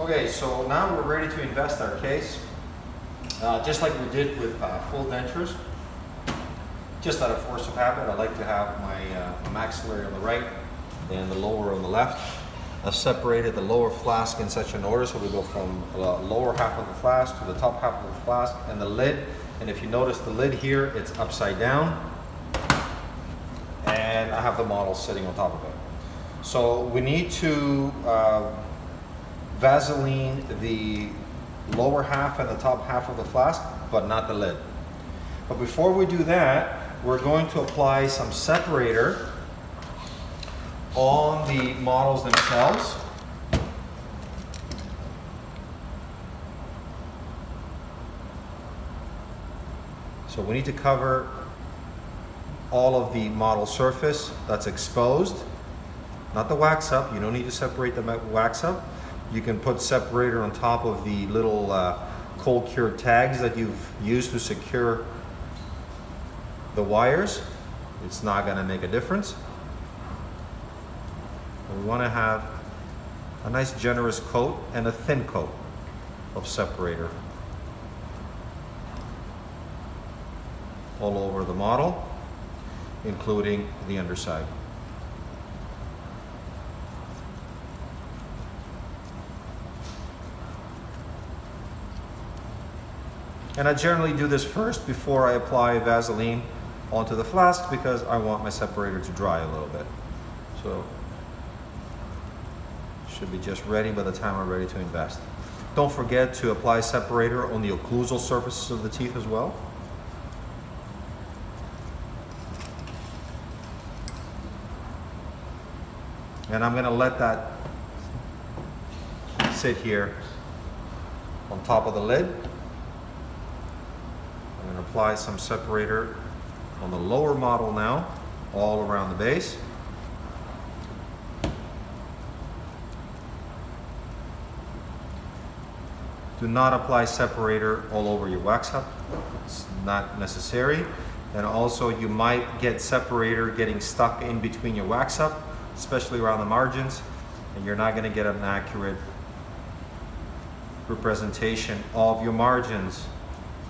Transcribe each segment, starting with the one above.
Okay, so now we're ready to invest our case. Just like we did with full dentures, just out of force of habit, I like to have my maxillary on the right and the lower on the left. I've separated the lower flask in such an order so we go from the lower half of the flask to the top half of the flask and the lid. And if you notice the lid here, it's upside down. And I have the model sitting on top of it. So we need to Vaseline the lower half and the top half of the flask, but not the lid. But before we do that, we're going to apply some separator on the models themselves. So we need to cover all of the model surface that's exposed, not the wax up. You don't need to separate the wax up. You can put separator on top of the little cold cured tags that you've used to secure the wires. It's not going to make a difference. We want to have a nice generous coat and a thin coat of separator all over the model, including the underside. And I generally do this first before I apply Vaseline onto the flask because I want my separator to dry a little bit. So should be just ready by the time I'm ready to invest. Don't forget to apply separator on the occlusal surfaces of the teeth as well. And I'm going to let that sit here on top of the lid. I'm going to apply some separator on the lower model now, all around the base. Do not apply separator all over your wax up. It's not necessary. And also you might get separator getting stuck in between your wax up, especially around the margins, and you're not going to get an accurate representation of your margins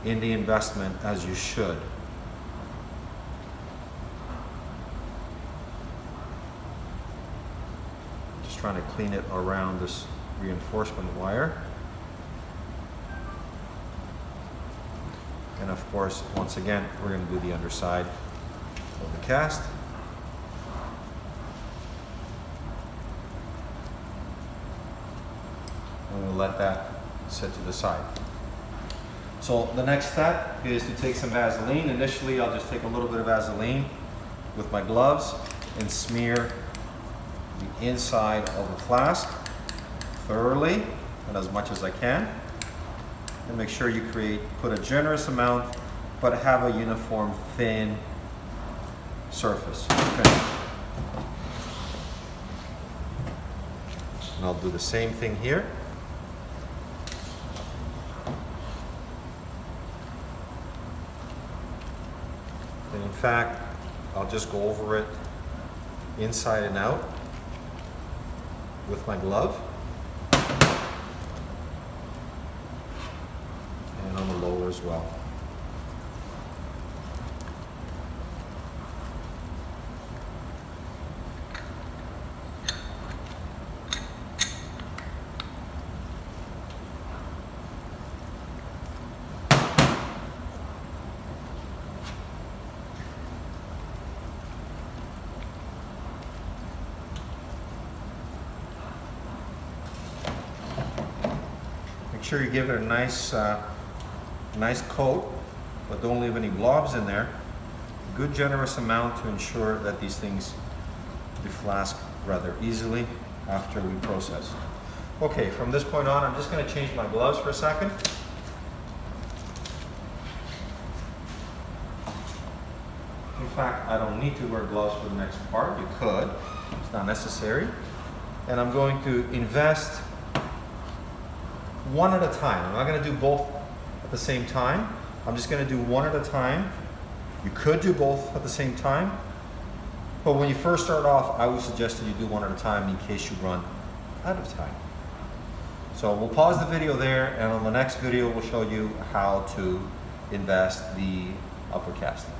in the investment as you should. Just trying to clean it around this reinforcement wire. And of course, once again, we're going to do the underside of the cast. And we'll let that sit to the side. So the next step is to take some Vaseline. Initially, I'll just take a little bit of Vaseline with my gloves and smear the inside of the flask thoroughly and as much as I can. And make sure you put a generous amount, but have a uniform, thin surface. Okay. And I'll do the same thing here. And in fact, I'll just go over it inside and out with my glove. And on the lower as well. Make sure you give it a nice coat, but don't leave any blobs in there. A good generous amount to ensure that these things deflask rather easily after we process. Okay, from this point on, I'm just going to change my gloves for a second. In fact, I don't need to wear gloves for the next part. You could. It's not necessary. And I'm going to invest one at a time. I'm not going to do both at the same time. I'm just going to do one at a time. You could do both at the same time, but when you first start off, I would suggest that you do one at a time in case you run out of time. So we'll pause the video there, and on the next video we'll show you how to invest the upper casting.